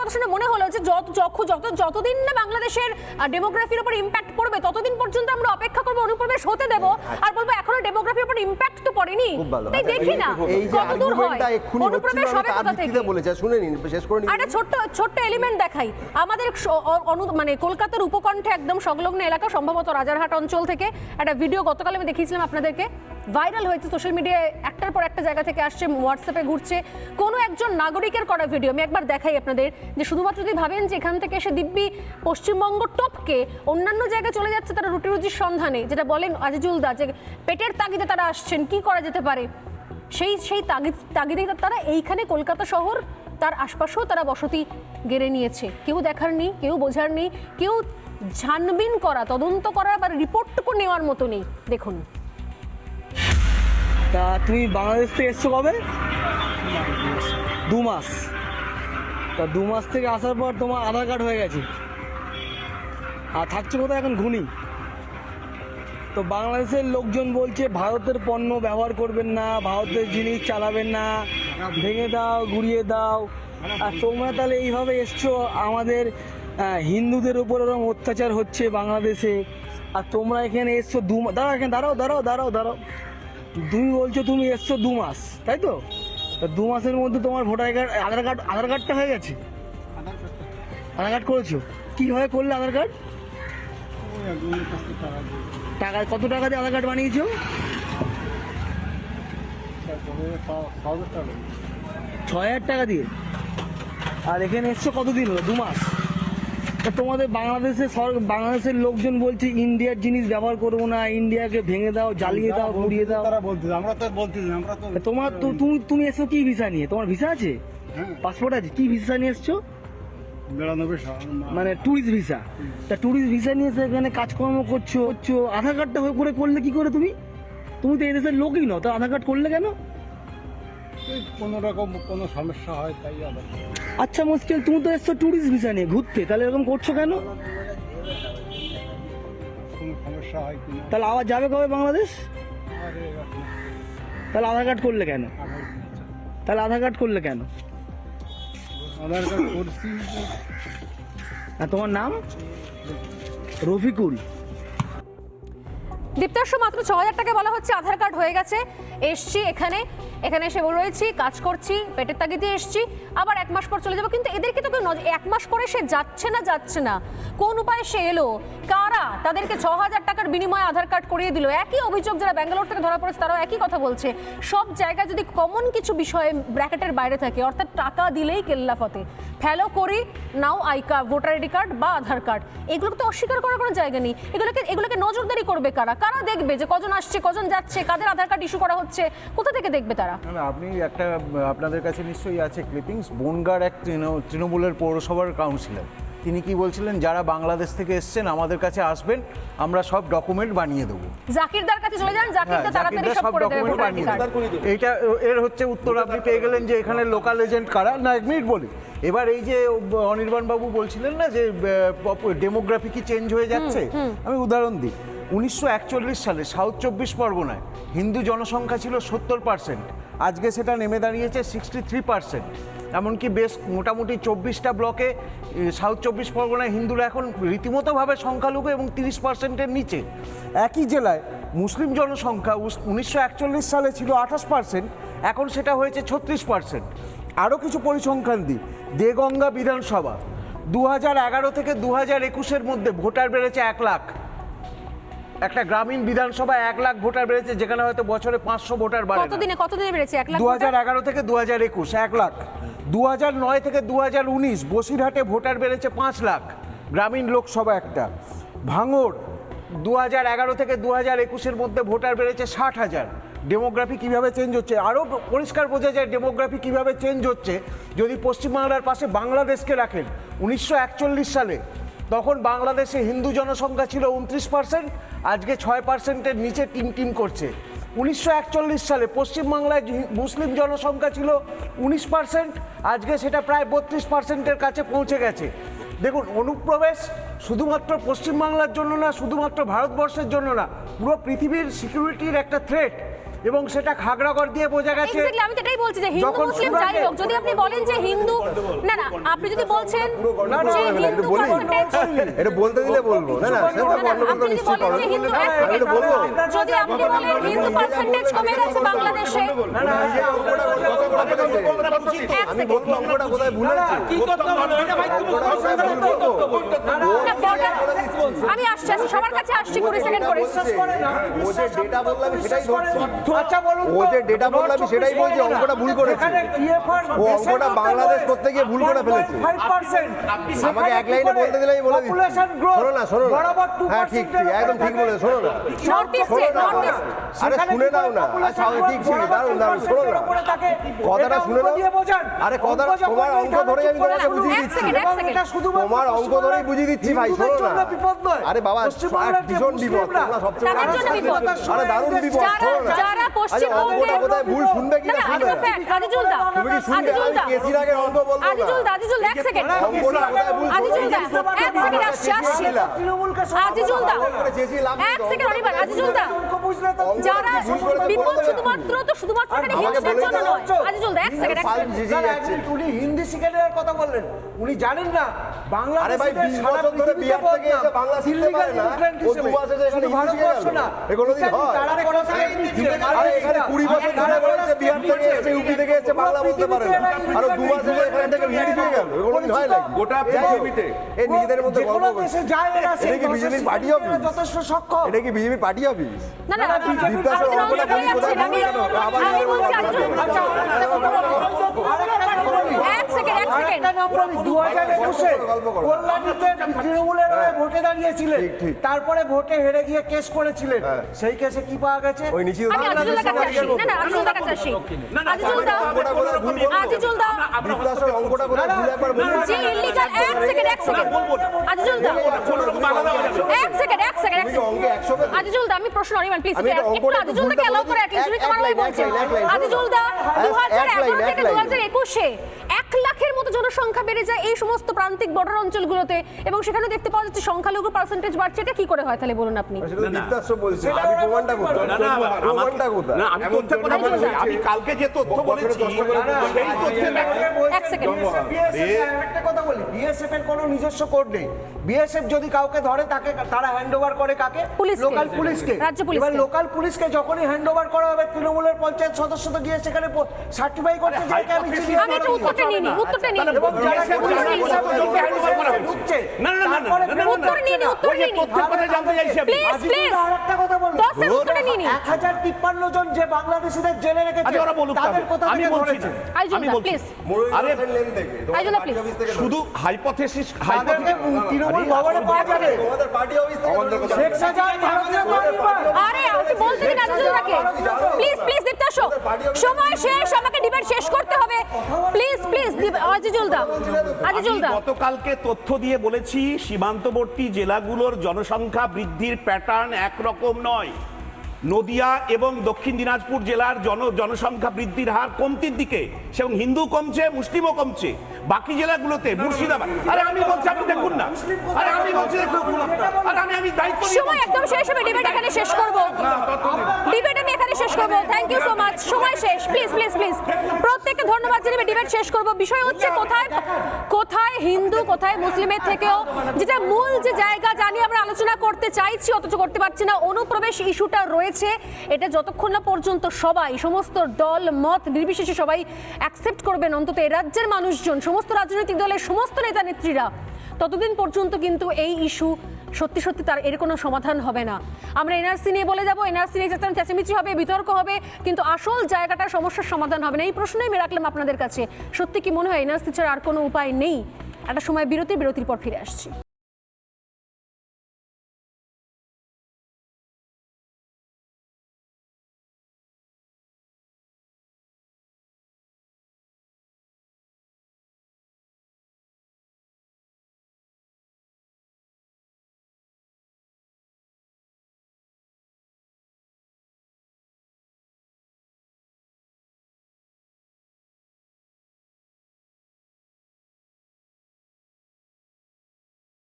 কথা শুনে মনে হলো যে যতদিন না বাংলাদেশের ডেমোগ্রাফির উপর ইম্প্যাক্ট পড়বে ততদিন পর্যন্ত আমরা অপেক্ষা করবো, অনুপ্রবেশ হতে দেবো আর বলবো এখনো ডেমোগ্রাফির উপর ইম্প্যাক্ট তো পড়েনি, তাই দেখি না কতদূর হয় অনুপ্রবেশ হবে কোথা থেকে। শুনে নিন, শেষ করে নিন। একটা ছোট্ট এলিমেন্ট দেখাই। আমাদের মানে কলকাতার উপকণ্ঠে একদম সংলগ্ন এলাকা, সম্ভবত রাজারহাট অঞ্চল থেকে একটা ভিডিও গতকাল আমি দেখিয়েছিলাম আপনাদেরকে, ভাইরাল হয়েছে সোশ্যাল মিডিয়ায়, একটার পর একটা জায়গা থেকে আসছে, হোয়াটসঅ্যাপে ঘুরছে। কোনো একজন নাগরিকের করা ভিডিও আমি একবার দেখাই আপনাদের, যে শুধুমাত্র যদি ভাবেন যে এখান থেকে এসে দিব্যি পশ্চিমবঙ্গ টপকে অন্যান্য জায়গায় চলে যাচ্ছে তারা রুটি রুজির সন্ধানে, যেটা বলেন আজিজুল দা, যে পেটের তাগিদে তারা আসছেন, কি করা যেতে পারে সেই তাগিদে তারা এইখানে কলকাতা শহর তার আশপাশেও তারা বসতি গেড়ে নিয়েছে। কেউ দেখার নেই, কেউ বোঝার নেই, কেউ ছানবিন করা, তদন্ত করা বা রিপোর্টটুকু নেওয়ার মতো নেই। দেখুন, তা তুমি বাংলাদেশ থেকে এসছো কবে? 2 মাস। তা 2 মাস থেকে আসার পর তোমার আধার কার্ড হয়ে গেছে, আর থাকছো কোথায় এখন? ঘুনি। তো বাংলাদেশের লোকজন বলছে ভারতের পণ্য ব্যবহার করবেন না, ভারতের জিনিস চালাবেন না, ভেঙে দাও, গুড়িয়ে দাও। আর তোমরা তাহলে এইভাবে এসছো, আমাদের হিন্দুদের উপর এরকম অত্যাচার হচ্ছে বাংলাদেশে, আর তোমরা এখানে এসছো দাঁড়াও। তুমি বলছো তুমি এসছো 2 মাস, তাই তো? 2 মাসের মধ্যে তোমার ভোটার কার্ড, আধার কার্ডটা হয়ে গেছে? আধার কার্ড করেছো? কীভাবে করলে আধার কার্ড? টাকা কত টাকা দিয়ে আধার কার্ড বানিয়েছো? 6,000 টাকা দিয়ে। আর এখানে এসছো কতদিন হলো? 2 মাস। তা তোমাদের বাংলাদেশের লোকজন বলছে ইন্ডিয়ার জিনিস ব্যবহার করবো না, ইন্ডিয়াকে ভেঙে দাও, জ্বালিয়ে দাও, পুড়িয়ে দাও। তোমার তুমি এসছো কি ভিসা নিয়ে? তোমার ভিসা আছে? পাসপোর্ট আছে? কি ভিসা নিয়ে এসছো? মানে ট্যুরিস্ট ভিসা। তা ট্যুরিস্ট ভিসা নিয়ে এসে এখানে কাজকর্ম করছো। আধার কার্ডটা করলে কি করে? তুমি তো এই দেশের লোকই নও, তো আধার কার্ড করলে কেন? কোনো রকম কোনো সমস্যা হয় তাই আবার। আচ্ছা মুশকিল, তুমি তো এসছো ট্যুরিস্ট ভিসা নিয়ে ঘুরতে, তাহলে এরকম করছো কেন? কোনো সমস্যা হয় কিনা। তাহলে আবার যাবে কবে বাংলাদেশ? তাহলে আধার কার্ড করলে কেন? আধার কার্ড করছি। আর তোমার নাম? রফিকুল। দীপ্তাংশ, মাত্র 6,000 টাকা বলা হচ্ছে আধার কার্ড হয়ে গেছে, এসছি এখানে এসে রয়েছি, কাজ করছি, পেটের তাগিদে এসছি, আবার 1 মাস পর চলে যাবো। কিন্তু এদেরকে তো কেউ 1 মাস পরে সে যাচ্ছে না, কোন উপায়ে সে এলো, কারা তাদেরকে 6,000 টাকার বিনিময়ে আধার কার্ড করিয়ে দিল? একই অভিযোগ যারা ব্যাঙ্গালোর থেকে ধরা পড়েছে তারাও একই কথা বলছে। সব জায়গায় যদি কমন কিছু বিষয়ে ব্র্যাকেটের বাইরে থাকে, অর্থাৎ টাকা দিলেই কেল্লাফতে ফেলো করি, নাও ভোটার আইডি কার্ড বা আধার কার্ড, এগুলোকে তো অস্বীকার করার কোনো জায়গা নেই। এগুলোকে নজরদারি করবে কারা? দেখবে যে কজন আসছে, কজন যাচ্ছে, কাদের আধার কার্ড ইস্যু করা হচ্ছে, কোথা থেকে দেখবে তারা? আপনি আপনাদের কাছে নিশ্চয়ই আছে ক্লিপিংস, বনগাঁর এক তৃণমূলের পৌরসভার কাউন্সিলর, তিনি কি বলছিলেন, যারা বাংলাদেশ থেকে এসছেন আমাদের কাছে আসবেন, আমরা সব ডকুমেন্ট বানিয়ে দেবো। জাকিরদার কাছে চলে যান, জাকিরদা তাড়াতাড়ি সব করে দেবে ভোটার আইডি কার্ড। এইটা এর হচ্ছে উত্তর আপনি পেয়ে গেলেন যে এখানে লোকাল এজেন্ট কারা। না, 1 মিনিট বলি। এবার এই যে অনির্বাণ বাবু বলছিলেন না যে ডেমোগ্রাফি কি চেঞ্জ হয়ে যাচ্ছে, আমি উদাহরণ দিই। 1941 সালে সাউথ 24 পরগনায় হিন্দু জনসংখ্যা ছিল 70%, আজকে সেটা নেমে দাঁড়িয়েছে 63%। এমনকি বেশ মোটামুটি 24টা ব্লকে সাউথ 24 পরগনায় হিন্দুরা এখন রীতিমতোভাবে সংখ্যালঘু এবং 30%-এর নিচে। একই জেলায় মুসলিম জনসংখ্যা 1941 সালে ছিল 28%, এখন সেটা হয়েছে 36%। আরও কিছু পরিসংখ্যান দিই। দেগঙ্গা বিধানসভা 2011 থেকে 2021-এর মধ্যে ভোটার বেড়েছে 1 লাখ। একটা গ্রামীণ বিধানসভায় 1 লাখ ভোটার বেড়েছে, যেখানে হয়তো বছরে 500 ভোটার বাড়ে। কতদিনে বেড়েছে 1 লাখ? 2011 থেকে 2021 1 লাখ। 2009 থেকে 2019 বসিরহাটে ভোটার বেড়েছে 5 লাখ, গ্রামীণ লোকসভা একটা। ভাঙড় 2011 থেকে 2021-এর মধ্যে ভোটার বেড়েছে 60,000। ডেমোগ্রাফি কীভাবে চেঞ্জ হচ্ছে আরও পরিষ্কার বোঝা যায়। ডেমোগ্রাফি কীভাবে চেঞ্জ হচ্ছে যদি পশ্চিমবাংলার পাশে বাংলাদেশকে রাখেন। 1941 সালে তখন বাংলাদেশে হিন্দু জনসংখ্যা ছিল 29%, আজকে 6%-এর নিচে টিম করছে। 1941 সালে পশ্চিমবাংলায় মুসলিম জনসংখ্যা ছিল 19%, আজকে সেটা প্রায় 32%-এর কাছে পৌঁছে গেছে। দেখুন, অনুপ্রবেশ শুধুমাত্র পশ্চিমবাংলার জন্য না, শুধুমাত্র ভারতবর্ষের জন্য না, পুরো পৃথিবীর সিকিউরিটির একটা থ্রেট। এবং সেটা খাগড়াগড় দিয়ে বোঝা গেছে। এক্স্যাক্টলি, আমি তো এটাই বলছি যে হিন্দু যখন মুসলিম যাই হোক, যদি আপনি বলেন যে হিন্দু, না না, আপনি যদি বলছেন না, না, যে না, হিন্দু বলি। percentage, এটা বলতে দিলে বলবো, না না সেটা না, না, বন্ধ আপনি করতে যদি নিশ্চয়ই বলেন করো। যে হিন্দু, এক আমি সেকেন্ড, তো বলবো। যদি আপনি বলেন হিন্দু পার্সেন্টেজ কমে গেছে বাংলাদেশে, না না এই যে অঙ্কটা কত করে ফেলেছে? এক আমি সেকেন্ড, বলবো অঙ্কটা কোথায় ভুল হয়েছে। আমি আসছি সবার কাছে আসছি 20 সেকেন্ড করে। ও যে ডেটা বললাম সেটাই ধরছি। আচ্ছা বলুন, ও যে ডেটা বললাম সেটাই বলছি, অঙ্কটা ভুল করেছে। ও অঙ্কটা বাংলাদেশ করতে গিয়ে ভুল করে ফেলেছে। আমাকে এক লাইনে বলতে দিলেই বলে দিচ্ছি। শোনো না, শোনো না। হ্যাঁ ঠিক ঠিক, একদম ঠিক বলে, শোনো না। নর্থ ইস্টে, নর্থ ইস্ট, আরে শুনে নাও না। আচ্ছা ঠিক ঠিক, দারুণ দারুণ, শোনো না। কথাটা শুনে নাও। আরে কথাটা তোমার অঙ্ক ধরেই আমি তোমাকে বুঝিয়ে এক দিচ্ছি। সেকেন্ড, এক সেকেন্ড, তোমার অঙ্ক ধরেই বুঝিয়ে দিচ্ছি ভাই, শোনো না। আরে বাবা ভীষণ বিপদ, তোমরা সবসময় তাদের জন্য বিপদ। আরে দারুণ বিপদ, শোনো না। যারা পশ্চিম আচ্ছা, অঙ্কটা কোথায় ভুল শুনবে কি না না না, শুনবে এটা না? ফ্যাক্ট, আজিজুল দা, তুমি কি শুনবে? আজিজুল আমি দা, কেসির আগে অঙ্ক বলবো না। আজিজুল দা, আজিজুল এক সেকেন্ড, অঙ্কটা কোথায় ভুল আজিজুল দা, শুনবে? এক সেকেন্ড, আসছি আসছি, আজিজুল দা, এক সেকেন্ড, অনিবার, আজিজুল দা, যারা বিপদ শুধুমাত্র এখানে হিন্দুদের জন্য নয়, আজিজুল দা, এক সেকেন্ড, এক সেকেন্ড, উনি হিন্দি শিখে নেওয়ার কথা বললেন, উনি জানেন না আরে ভাই 20 বছর ধরে বিহার থেকে এসে বাংলা শিখতে পারে না, ও 2 মাস এসে এখানে হিন্দি শিখে গেল। এগুলো দিন হয়? আরে এখানে 20 বছর ধরে রয়েছে, বিহার থেকে এসে ইউপি থেকে এসে বাংলা বলতে পারে না, আর 2 মাস এসে এখান থেকে হিন্দি শিখে গেল। এগুলো দিন হয় নাকি? গোটা পৃথিবীতে এই নিজেদের মধ্যে গল্প করছে। দেশে যায় এরা এটা কি বিজেপির পার্টি অফিস? যথেষ্ট সক্ষম। এটা কি বিজেপির পার্টি অফিস? না না, বিদ্যাসাগর আমি অঙ্কটা বলি কোথায় ভুল কেন? আবার আমি বলছি আজিজুল, আচ্ছা, এক সেকেন্ড, এক সেকেন্ড, আরেকটা নাম বলি, 2021-এ কল্যাণীতে তৃণমূলের হয়ে ভোটে দাঁড়িয়েছিলেন, ঠিক, ঠিক। তারপরে ভোটে হেরে গিয়ে কেস করেছিলেন, সেই কেসে কি পাওয়া গেছে? ওই নিচে আমি আজিজুল দার কাছে আসি, না না, আজিজুল দার কাছে আসি, আজিজুল দা, অঙ্কটা কোথায় ভুল বলবো? আজিজুল দা, বিদ্যাসাগর অঙ্কটা কোথায় ভুল একবার বলুন। যে ইল্লিগাল, এক সেকেন্ড, এক সেকেন্ড, আজিজুল দা, এক সেকেন্ড, এক সেকেন্ড, এক তুমি কি অঙ্কে 100 পেলে? আজিজুল দা, আমি প্রশ্ন অনিমান প্লিজ, আমি এটা একটু অঙ্কটা আজিজুল দাকে ভুলটা অ্যালাউ করে বলে অ্যাটলিস্ট দিই। তোমার হয়ে এক বলছেন, লাইন, আজিজুল দা, 2011 এক থেকে লাইন। 2021-এ 1 লাখের মতো জনসংখ্যা বেড়ে যায় এই সমস্ত প্রান্তিক বর্ডার অঞ্চলগুলোতে, এবং সেখানে দেখতে পাওয়া যাচ্ছে সংখ্যালঘু পার্সেন্টেজ বাড়ছে। এটা কি করে হয় তাহলে বলুন আপনি? সেটা তো বিদ্যাসাগর বলছে, আমি প্রমাণটা কোথায়? প্রমাণটা কোথায়? না, আমি তথ্যের কথা বলছি। আমি কালকে যে তথ্য বলেছি সেই তথ্যের এক সেকেন্ড। একটা কথা বলি, বিএসএফ এর কোনো নিজস্ব কোড নেই। বিএসএফ যদি কাউকে ধরে তাকে তারা হ্যান্ডওভার করে কাকে? পুলিশকে। লোকাল পুলিশকে। রাজ্য পুলিশকে। এবার লোকাল পুলিশকে যখনই হ্যান্ডওভার করা হবে, তৃণমূলের পঞ্চায়েত সদস্য তো গিয়ে সেখানে সার্টিফাই করতে যায় যে আমি চিনি। আমি একটু উত্তরটা নিয়ে নিই, উত্তরটা নিয়ে নিই। এবং যারা ঢুকছে, না, না, না, না, তারপরে না, না, না, উত্তর নিয়ে নিই, উত্তর নিয়ে নিই, তথ্যের কথা জানতে চাইছি আমি। প্লিজ প্লিজ, আরেকটা কথা বলবো, 10 উত্তরটা নিয়ে নিই। 1053 জন যে বাংলাদেশিদের জেলে রেখেছে, আচ্ছা, ওরা বলুক তাদের তবে। কোথা আমি থেকে বলছি ধরেছে? না। আজিজুল আমি দা, বলছি। প্লিজ, আরে লেন থেকে আইজুল্লাহ, প্লিজ। শুধু হাইপোথেসিস তাদেরকে তৃণমূল ভবনে পাওয়া যাবে। তোমাদের পার্টি অফিস থেকে শেখ শাহজাহান ভারতীয় পরিবার। আরে আপনি বলতে দিন আজিজুল দাকে, প্লিজ প্লিজ, দীপ্তাশো, সময় শেষ, আমাকে ডিবেট শেষ করতে হবে, প্লিজ প্লিজ, আজিজুল দা, আজিজুল দা, গতকালকে তথ্য দিয়ে বলেছি সীমান্তবর্তী জেলাগুলোর জনসংখ্যা বৃদ্ধির প্যাটার্ন একরকম নয়। নদিয়া এবং দক্ষিণ দিনাজপুর জেলার জনসংখ্যা বৃদ্ধির হার কমতির দিকে, এবং হিন্দু কমছে, মুসলিমও কমছে। বাকি জেলাগুলোতে মুর্শিদাবাদ, আরে আমি বলছি আপনি দেখুন না, আরে আমি বলছি দেখুন, আরে আমি দায়িত্ব নিয়ে সময় একদম শেষ হবে, ডিবেট এখানে শেষ করব, ডিবেট আমি এখানে শেষ করব। থ্যাংক ইউ সো মাচ, সময় শেষ, প্লিজ প্লিজ প্লিজ, প্রত্যেককে ধন্যবাদ জানিয়ে ডিবেট শেষ করব। বিষয় হচ্ছে কোথায় কোথায় হিন্দু কোথায় মুসলিমের থেকেও, যেটা মূল যে জায়গা জানি আমরা আলোচনা করতে চাইছি অথচ করতে পারছি না, অনুপ্রবেশ ইস্যুটা রয়েছে। এটা যতক্ষণ না পর্যন্ত সবাই, সমস্ত দল মত নির্বিশেষে সবাই অ্যাকসেপ্ট করবেন, অন্তত এই রাজ্যের মানুষজন, সমস্ত রাজনৈতিক দলের সমস্ত নেতা নেত্রীরা, ততদিন পর্যন্ত কিন্তু এই ইস্যু সত্যি সত্যি তার এর কোনো সমাধান হবে না। আমরা এনআরসি নিয়ে বলে যাবো, এনআরসি নিয়ে চেঁচামেচি হবে, বিতর্ক হবে, কিন্তু আসল জায়গাটার সমস্যার সমাধান হবে না। এই প্রশ্নই আমি রাখলাম আপনাদের কাছে, সত্যি কি মনে হয় এনআরসি ছাড়া আর কোনো উপায় নেই? একটা সময় বিরতির পর ফিরে আসছি।